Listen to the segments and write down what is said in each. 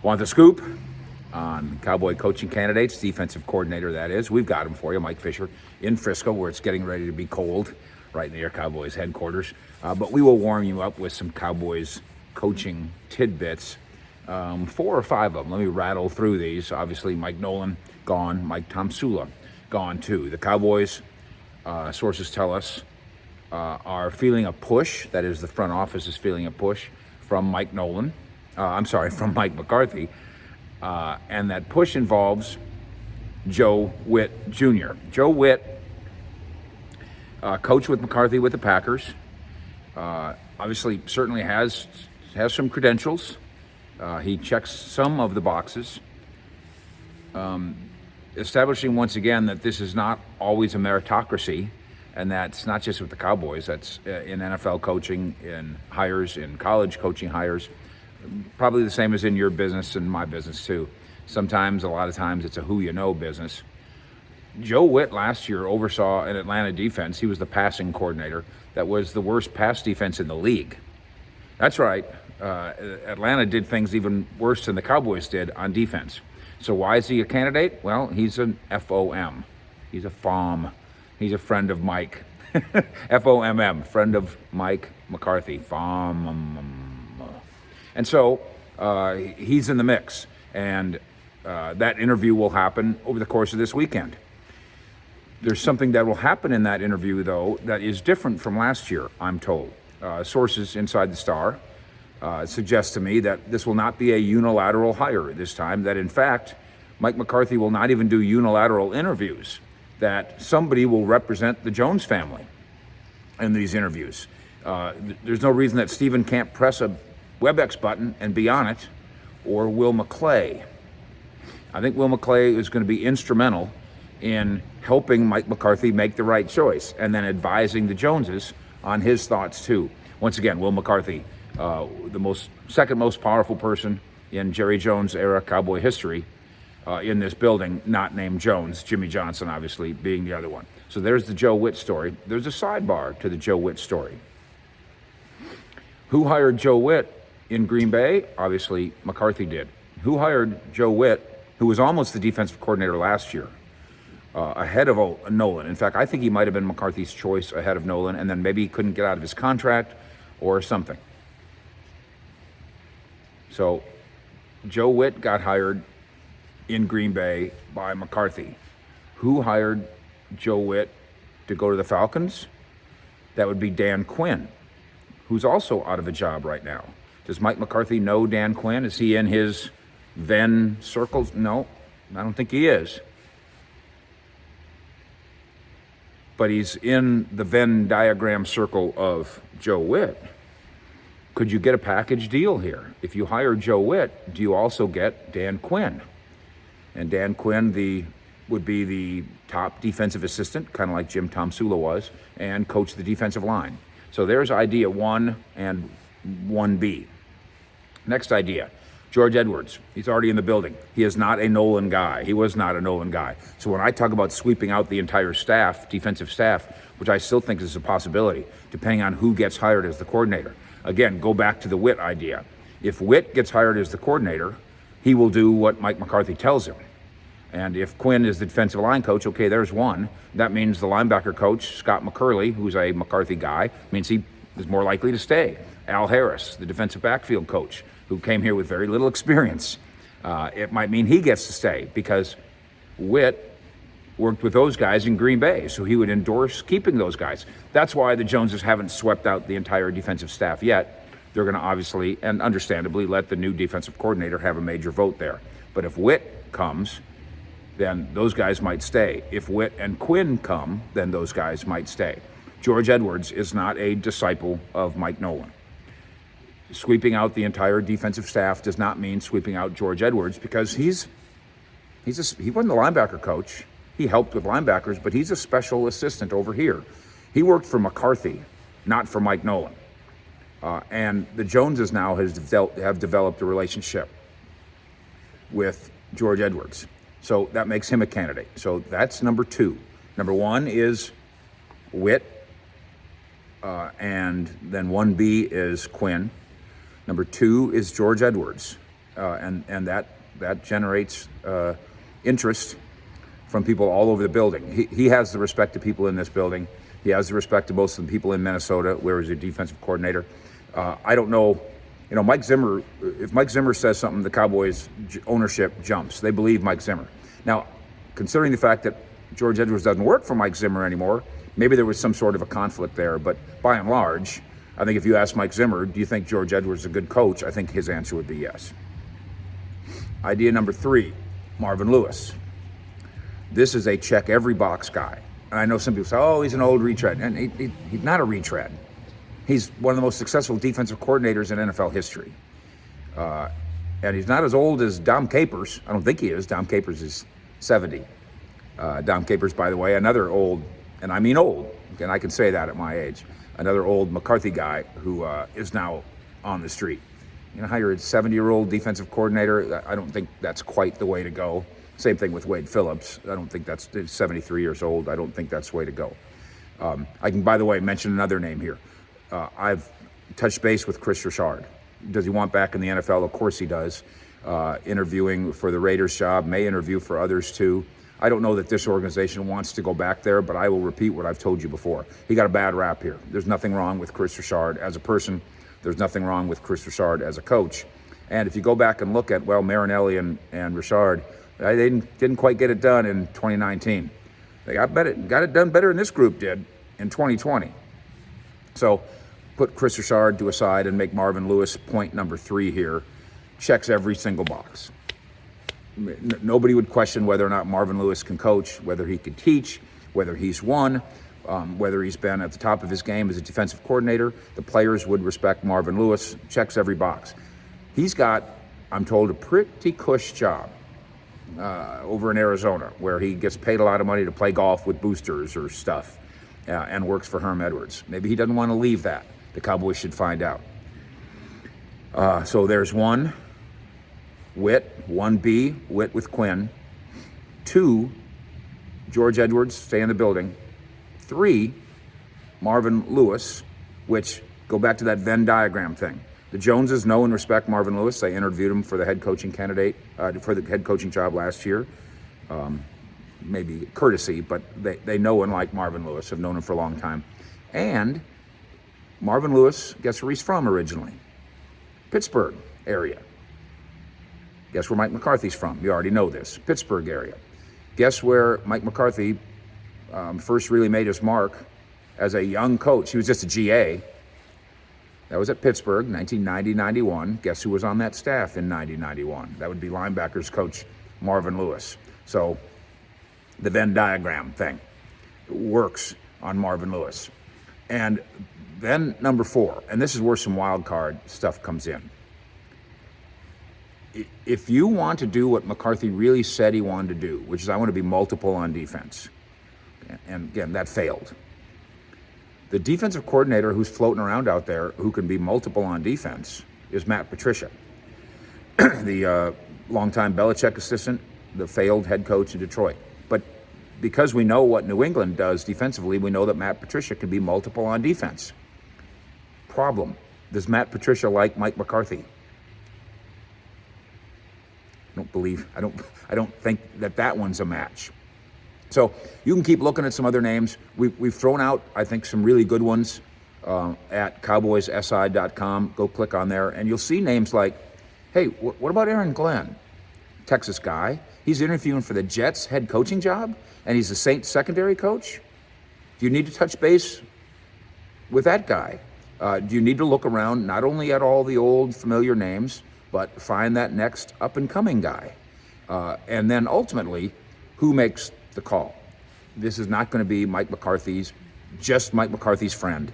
Want the scoop on Cowboy coaching candidates, defensive coordinator that is? We've got him for you, Mike Fisher, in Frisco, where it's getting ready to be cold, right near Cowboys headquarters. But we will warm you up with some Cowboys coaching tidbits, 4 or 5 of them. Let me rattle through these. Obviously, Mike Nolan gone, Mike Tomsula gone too. The Cowboys, sources tell us, are feeling a push. That is, the front office is feeling a push from Mike Nolan. From Mike McCarthy. And that push involves Joe Whitt Jr. Joe Whitt, coached with McCarthy with the Packers. Obviously, certainly has some credentials. He checks some of the boxes. Establishing once again that this is not always a meritocracy, and that's not just with the Cowboys. That's in NFL coaching, in hires, in college coaching hires. Probably the same as in your business and my business too. Sometimes, a lot of times, it's a who you know business. Joe Whitt last year oversaw an Atlanta defense. He was the passing coordinator. That was the worst pass defense in the league. That's right. Atlanta did things even worse than the Cowboys did on defense. So why is he a candidate? Well, he's an FOM. He's a FOM. He's a friend of Mike. FOMM, friend of Mike McCarthy. FOM. And so he's in the mix, and that interview will happen over the course of this weekend. There's something that will happen in that interview, though, that is different from last year, I'm told. Sources inside the Star suggest to me that this will not be a unilateral hire this time, that in fact, Mike McCarthy will not even do unilateral interviews, that somebody will represent the Jones family in these interviews. There's no reason that Stephen can't press a WebEx button and be on it, or Will McClay. I think Will McClay is going to be instrumental in helping Mike McCarthy make the right choice, and then advising the Joneses on his thoughts too. Once again, Will McCarthy, the second most powerful person in Jerry Jones era Cowboy history in this building, not named Jones. Jimmy Johnson, obviously, being the other one. So there's the Joe Whitt story. There's a sidebar to the Joe Whitt story. Who hired Joe Whitt in Green Bay? Obviously, McCarthy did. Who hired Joe Whitt, who was almost the defensive coordinator last year, ahead of Nolan? In fact, I think he might have been McCarthy's choice ahead of Nolan, and then maybe he couldn't get out of his contract or something. So Joe Whitt got hired in Green Bay by McCarthy. Who hired Joe Whitt to go to the Falcons? That would be Dan Quinn, who's also out of a job right now. Does Mike McCarthy know Dan Quinn? Is he in his Venn circles? No, I don't think he is. But he's in the Venn diagram circle of Joe Whitt. Could you get a package deal here? If you hire Joe Whitt, do you also get Dan Quinn? And Dan Quinn would be the top defensive assistant, kind of like Jim Tomsula was, and coach the defensive line. So there's idea 1 and 1B. Next idea, George Edwards. He's already in the building. He is not a Nolan guy. He was not a Nolan guy. So when I talk about sweeping out the entire staff, defensive staff, which I still think is a possibility, depending on who gets hired as the coordinator. Again, go back to the Whitt idea. If Whitt gets hired as the coordinator, he will do what Mike McCarthy tells him. And if Quinn is the defensive line coach, okay, there's one. That means the linebacker coach, Scott McCurley, who's a McCarthy guy, means he is more likely to stay. Al Harris, the defensive backfield coach, who came here with very little experience, it might mean he gets to stay because Whitt worked with those guys in Green Bay, so he would endorse keeping those guys. That's why the Joneses haven't swept out the entire defensive staff yet. They're going to obviously and understandably let the new defensive coordinator have a major vote there. But if Whitt comes, then those guys might stay. If Whitt and Quinn come, then those guys might stay. George Edwards is not a disciple of Mike Nolan. Sweeping out the entire defensive staff does not mean sweeping out George Edwards, because he wasn't the linebacker coach. He helped with linebackers, but he's a special assistant over here. He worked for McCarthy, not for Mike Nolan. And the Joneses now have developed a relationship with George Edwards. So that makes him a candidate. So that's number 2. Number 1 is Whitt, and then 1B is Quinn. Number 2 is George Edwards. and that generates interest from people all over the building. He has the respect of people in this building. He has the respect of most of the people in Minnesota, where he's a defensive coordinator. I don't know, Mike Zimmer, if Mike Zimmer says something, the Cowboys ownership jumps. They believe Mike Zimmer. Now, considering the fact that George Edwards doesn't work for Mike Zimmer anymore, maybe there was some sort of a conflict there. But by and large, I think if you ask Mike Zimmer, do you think George Edwards is a good coach? I think his answer would be yes. Idea number 3, Marvin Lewis. This is a check every box guy. And I know some people say, oh, he's an old retread. And he's not a retread. He's one of the most successful defensive coordinators in NFL history. And he's not as old as Dom Capers. I don't think he is. Dom Capers is 70. Dom Capers, by the way, another old, and I mean old, and I can say that at my age, another old McCarthy guy who is now on the street. Hire a 70-year-old defensive coordinator. I don't think that's quite the way to go. Same thing with Wade Phillips. I don't think that's 73 years old. I don't think that's the way to go. I can, by the way, mention another name here. I've touched base with Chris Richard. Does he want back in the NFL? Of course he does. Interviewing for the Raiders job, may interview for others too. I don't know that this organization wants to go back there, but I will repeat what I've told you before. He got a bad rap here. There's nothing wrong with Chris Richard as a person. There's nothing wrong with Chris Richard as a coach. And if you go back and look at, Marinelli and Richard, they didn't quite get it done in 2019. They got it done better than this group did in 2020. So put Chris Richard to a side and make Marvin Lewis point number 3 here. Checks every single box. Nobody would question whether or not Marvin Lewis can coach, whether he could teach, whether he's won, whether he's been at the top of his game as a defensive coordinator. The players would respect Marvin Lewis. Checks every box. He's got, I'm told, a pretty cush job over in Arizona, where he gets paid a lot of money to play golf with boosters or stuff, and works for Herm Edwards. Maybe he doesn't want to leave that. The Cowboys should find out. So there's 1, Whitt, 1B, Whitt with Quinn. 2, George Edwards, stay in the building. 3, Marvin Lewis, which, go back to that Venn diagram thing. The Joneses know and respect Marvin Lewis. They interviewed him for the head coaching for the head coaching job last year. Maybe courtesy, but they know and like Marvin Lewis, have known him for a long time. And Marvin Lewis, guess where he's from originally? Pittsburgh area. Guess where Mike McCarthy's from? You already know this. Pittsburgh area. Guess where Mike McCarthy first really made his mark as a young coach? He was just a GA. That was at Pittsburgh, 1990-91. Guess who was on that staff in 90-91? That would be linebackers coach Marvin Lewis. So the Venn diagram thing works on Marvin Lewis. And then number 4, and this is where some wild card stuff comes in. If you want to do what McCarthy really said he wanted to do, which is I want to be multiple on defense, and again, that failed. The defensive coordinator who's floating around out there who can be multiple on defense is Matt Patricia, the longtime Belichick assistant, the failed head coach in Detroit. But because we know what New England does defensively, we know that Matt Patricia can be multiple on defense. Problem, does Matt Patricia like Mike McCarthy? I don't think that one's a match. So you can keep looking at some other names. We've thrown out, I think, some really good ones at cowboyssi.com. Go click on there, and you'll see names like, hey, what about Aaron Glenn? Texas guy. He's interviewing for the Jets head coaching job, and he's the Saints secondary coach. Do you need to touch base with that guy? Do you need to look around not only at all the old familiar names, but find that next up-and-coming guy? And then ultimately, who makes the call? This is not going to be Mike McCarthy's friend.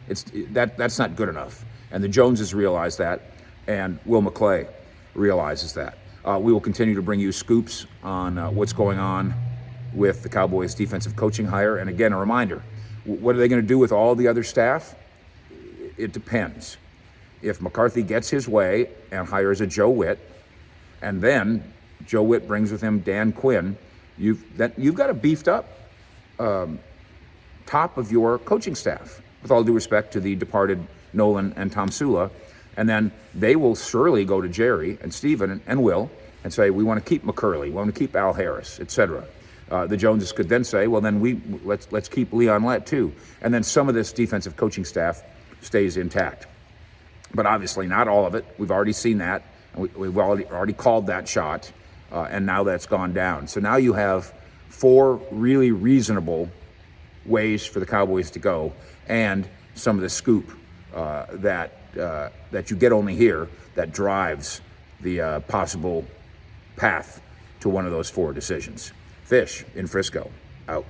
That's not good enough. And the Joneses realize that, and Will McClay realizes that. We will continue to bring you scoops on what's going on with the Cowboys defensive coaching hire. And again, a reminder, what are they going to do with all the other staff? It depends. If McCarthy gets his way and hires a Joe Whitt, and then Joe Whitt brings with him Dan Quinn, you've got a beefed up top of your coaching staff. With all due respect to the departed Nolan and Tom Sula, And then they will surely go to Jerry and Stephen and Will and say, we want to keep McCurley, we want to keep Al Harris, etc. The Joneses could then say, well, then let's keep Leon Lett too. And then some of this defensive coaching staff stays intact. But obviously not all of it. We've already seen that. We've already called that shot, and now that's gone down. So now you have 4 really reasonable ways for the Cowboys to go, and some of the scoop that you get only here that drives the possible path to one of those 4 decisions. Fish in Frisco, out.